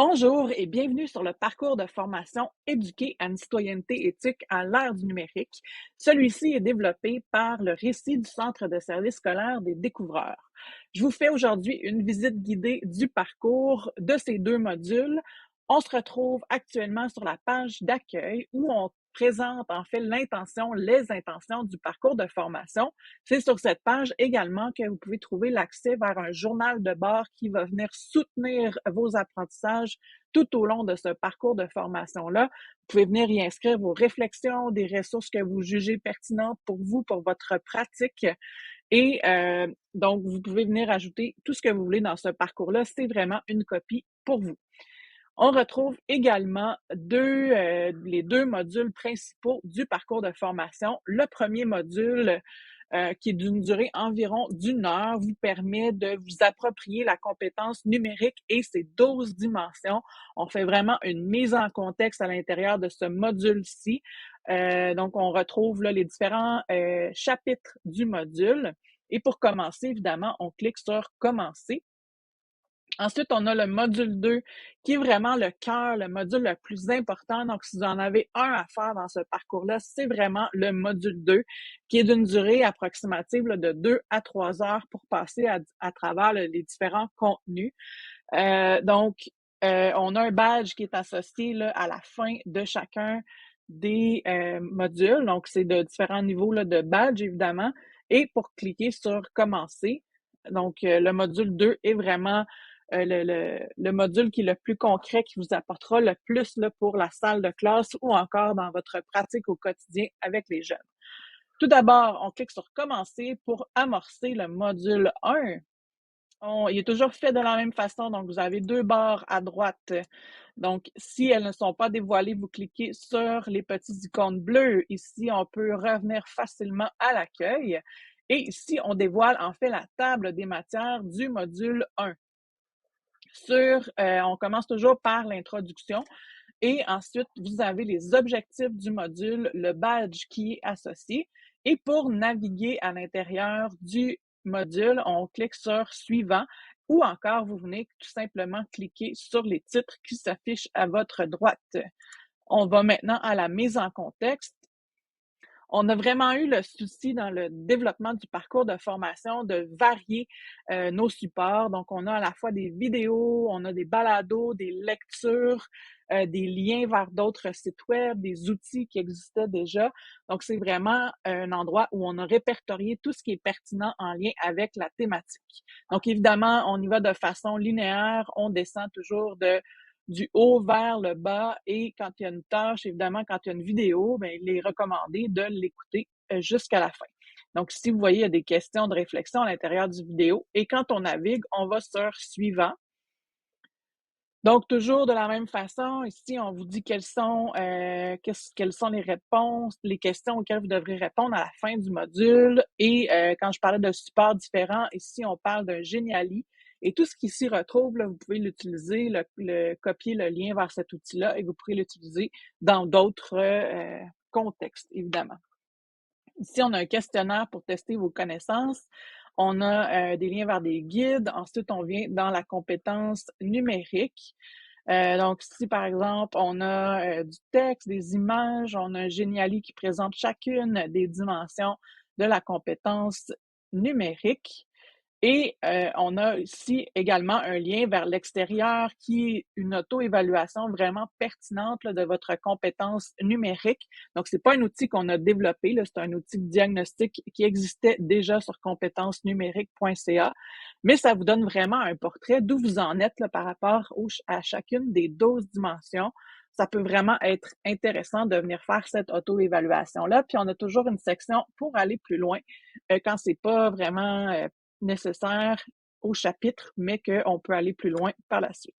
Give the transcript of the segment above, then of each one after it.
Bonjour et bienvenue sur le parcours de formation Éduquer à une citoyenneté éthique à l'ère du numérique. Celui-ci est développé par le récit du Centre de service scolaire des découvreurs. Je vous fais aujourd'hui une visite guidée du parcours de ces deux modules. On se retrouve actuellement sur la page d'accueil où on présente en fait l'intention, les intentions du parcours de formation. C'est sur cette page également que vous pouvez trouver l'accès vers un journal de bord qui va venir soutenir vos apprentissages tout au long de ce parcours de formation-là. Vous pouvez venir y inscrire vos réflexions, des ressources que vous jugez pertinentes pour vous, pour votre pratique. Et donc, vous pouvez venir ajouter tout ce que vous voulez dans ce parcours-là. C'est vraiment une copie pour vous. On retrouve également les deux modules principaux du parcours de formation. Le premier module, qui est d'une durée environ d'une heure, vous permet de vous approprier la compétence numérique et ses 12 dimensions. On fait vraiment une mise en contexte à l'intérieur de ce module-ci. Donc, on retrouve là, les différents chapitres du module. Et pour commencer, évidemment, on clique sur « Commencer ». Ensuite, on a le module 2 qui est vraiment le cœur, le module le plus important. Donc, si vous en avez un à faire dans ce parcours-là, c'est vraiment le module 2 qui est d'une durée approximative là, de 2 à 3 heures pour passer à travers les différents contenus. On a un badge qui est associé là, à la fin de chacun des modules. Donc, c'est de différents niveaux là, de badge, évidemment. Et pour cliquer sur « Commencer », donc le module 2 est vraiment le module qui est le plus concret, qui vous apportera le plus là, pour la salle de classe ou encore dans votre pratique au quotidien avec les jeunes. Tout d'abord, on clique sur « Commencer » pour amorcer le module 1. Il est toujours fait de la même façon, donc vous avez deux barres à droite. Donc, si elles ne sont pas dévoilées, vous cliquez sur les petits icônes bleues. Ici, on peut revenir facilement à l'accueil. Et ici, on dévoile en fait la table des matières du module 1. On commence toujours par l'introduction et ensuite, vous avez les objectifs du module, le badge qui est associé. Et pour naviguer à l'intérieur du module, on clique sur « Suivant » ou encore, vous venez tout simplement cliquer sur les titres qui s'affichent à votre droite. On va maintenant à la mise en contexte. On a vraiment eu le souci dans le développement du parcours de formation de varier nos supports. Donc, on a à la fois des vidéos, on a des balados, des lectures, des liens vers d'autres sites web, des outils qui existaient déjà. Donc, c'est vraiment un endroit où on a répertorié tout ce qui est pertinent en lien avec la thématique. Donc, évidemment, on y va de façon linéaire, on descend toujours du haut vers le bas et quand il y a une tâche, évidemment, quand il y a une vidéo, bien, il est recommandé de l'écouter jusqu'à la fin. Donc, si vous voyez, il y a des questions de réflexion à l'intérieur du vidéo et quand on navigue, on va sur « Suivant ». Donc, toujours de la même façon, ici, on vous dit quelles sont les réponses, les questions auxquelles vous devrez répondre à la fin du module. Et quand je parlais de supports différents, ici, on parle d'un Geniali. Et tout ce qui s'y retrouve, là, vous pouvez l'utiliser, copier le lien vers cet outil-là et vous pourrez l'utiliser dans d'autres contextes, évidemment. Ici, on a un questionnaire pour tester vos connaissances. On a des liens vers des guides. Ensuite, on vient dans la compétence numérique. Donc, si par exemple, on a du texte, des images, on a un Geniali qui présente chacune des dimensions de la compétence numérique. Et on a ici également un lien vers l'extérieur qui est une auto-évaluation vraiment pertinente là, de votre compétence numérique. Donc, c'est pas un outil qu'on a développé, là, c'est un outil de diagnostic qui existait déjà sur compétencesnumériques.ca, mais ça vous donne vraiment un portrait d'où vous en êtes là, par rapport à chacune des 12 dimensions. Ça peut vraiment être intéressant de venir faire cette auto-évaluation-là. Puis, on a toujours une section pour aller plus loin quand c'est pas vraiment nécessaire au chapitre, mais qu'on peut aller plus loin par la suite.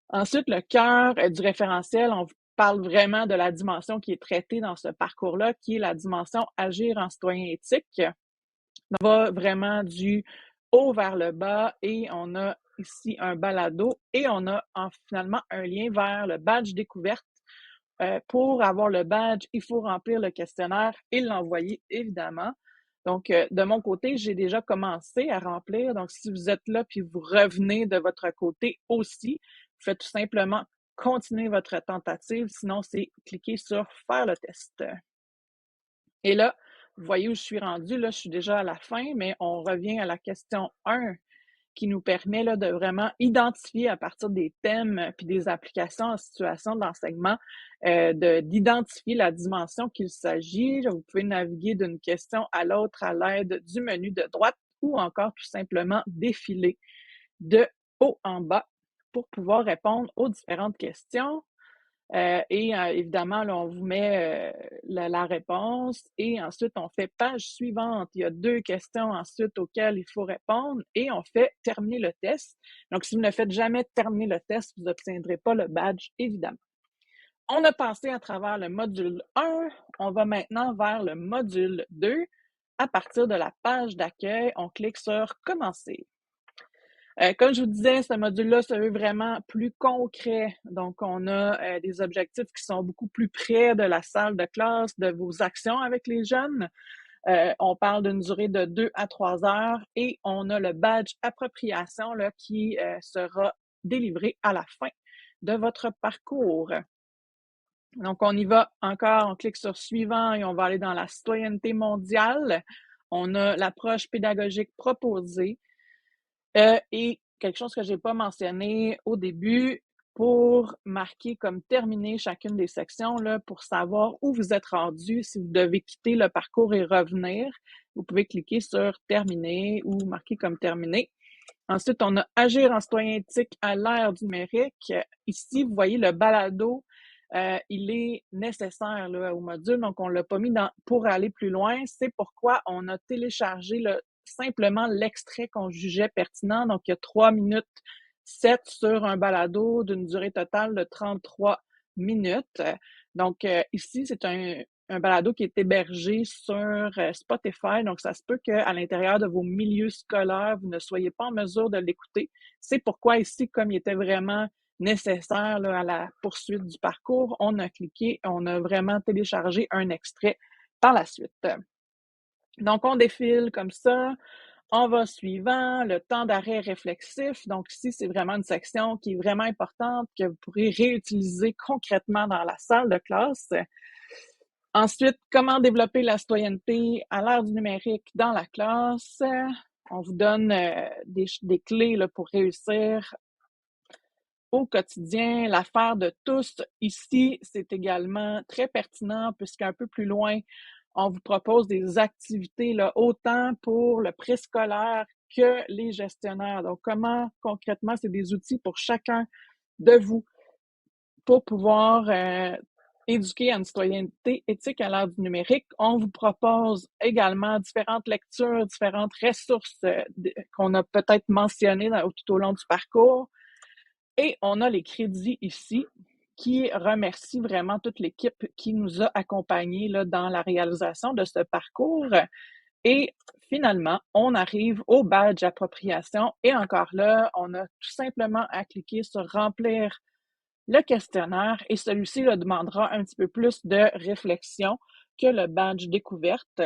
Ensuite, le cœur du référentiel, on parle vraiment de la dimension qui est traitée dans ce parcours-là, qui est la dimension agir en citoyen éthique. On va vraiment du haut vers le bas et on a ici un balado et on a finalement un lien vers le badge découverte. Pour avoir le badge, il faut remplir le questionnaire et l'envoyer, évidemment. Donc, de mon côté, j'ai déjà commencé à remplir. Donc, si vous êtes là puis vous revenez de votre côté aussi, Vous faites tout simplement continuer votre tentative, sinon c'est cliquer sur faire le test. Et là, vous voyez où je suis rendue, là, je suis déjà à la fin, mais on revient à la question 1 qui nous permet là, de vraiment identifier à partir des thèmes puis des applications en situation d'enseignement, d'identifier la dimension qu'il s'agit. Vous pouvez naviguer d'une question à l'autre à l'aide du menu de droite ou encore tout simplement défiler de haut en bas pour pouvoir répondre aux différentes questions. Évidemment, là, on vous met la réponse et ensuite on fait page suivante. Il y a 2 questions ensuite auxquelles il faut répondre et on fait terminer le test. Donc, si vous ne faites jamais terminer le test, vous n'obtiendrez pas le badge, évidemment. On a passé à travers le module 1. On va maintenant vers le module 2. À partir de la page d'accueil, on clique sur Commencer. Comme je vous disais, ce module-là se veut vraiment plus concret. Donc, on a des objectifs qui sont beaucoup plus près de la salle de classe, de vos actions avec les jeunes. On parle d'une durée de 2 à 3 heures et on a le badge appropriation là, qui sera délivré à la fin de votre parcours. Donc, on y va encore, on clique sur suivant et on va aller dans la citoyenneté mondiale. On a l'approche pédagogique proposée. Et quelque chose que j'ai pas mentionné au début, pour marquer comme terminé chacune des sections, là, pour savoir où vous êtes rendu, si vous devez quitter le parcours et revenir, vous pouvez cliquer sur terminer ou marquer comme terminé. Ensuite, on a agir en citoyen éthique à l'ère du numérique. Ici, vous voyez le balado, il est nécessaire là, au module, donc on l'a pas mis pour aller plus loin. C'est pourquoi on a téléchargé simplement l'extrait qu'on jugeait pertinent. Donc, il y a 3 minutes 7 sur un balado d'une durée totale de 33 minutes. Donc, ici, c'est un balado qui est hébergé sur Spotify. Donc, ça se peut qu'à l'intérieur de vos milieux scolaires, vous ne soyez pas en mesure de l'écouter. C'est pourquoi ici, comme il était vraiment nécessaire là, à la poursuite du parcours, on a cliqué, on a vraiment téléchargé un extrait par la suite. Donc, on défile comme ça. On va suivant, le temps d'arrêt réflexif. Donc, ici, c'est vraiment une section qui est vraiment importante, que vous pourrez réutiliser concrètement dans la salle de classe. Ensuite, comment développer la citoyenneté à l'ère du numérique dans la classe. On vous donne des clés là, pour réussir au quotidien. L'affaire de tous, ici, c'est également très pertinent puisqu'un peu plus loin, on vous propose des activités là, autant pour le préscolaire que les gestionnaires. Donc, comment concrètement, c'est des outils pour chacun de vous pour pouvoir éduquer à une citoyenneté éthique à l'ère du numérique. On vous propose également différentes lectures, différentes ressources qu'on a peut-être mentionnées tout au long du parcours. Et on a les crédits ici qui remercient vraiment toute l'équipe qui nous a accompagnés là, dans la réalisation de ce parcours. Et finalement, on arrive au badge appropriation. Et encore là, on a tout simplement à cliquer sur remplir le questionnaire et celui-ci le demandera un petit peu plus de réflexion que le badge découverte.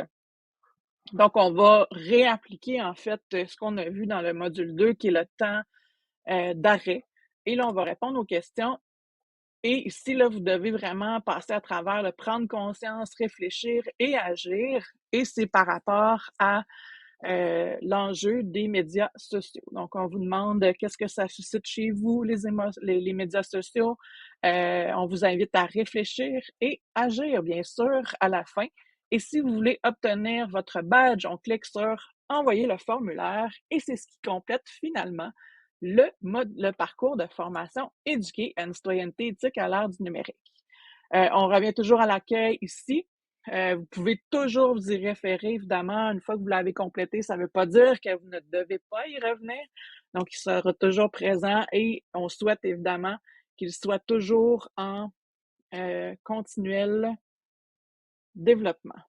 Donc, on va réappliquer en fait ce qu'on a vu dans le module 2 qui est le temps d'arrêt. Et là, on va répondre aux questions. Et ici, là, vous devez vraiment passer à travers le prendre conscience, réfléchir et agir. Et c'est par rapport à l'enjeu des médias sociaux. Donc, on vous demande qu'est-ce que ça suscite chez vous, les médias sociaux. On vous invite à réfléchir et agir, bien sûr, à la fin. Et si vous voulez obtenir votre badge, on clique sur Envoyer le formulaire et c'est ce qui complète finalement le parcours de formation éduquée à une citoyenneté éthique à l'ère du numérique. On revient toujours à l'accueil ici. Vous pouvez toujours vous y référer, évidemment. Une fois que vous l'avez complété, ça ne veut pas dire que vous ne devez pas y revenir. Donc, il sera toujours présent et on souhaite évidemment qu'il soit toujours en continuel développement.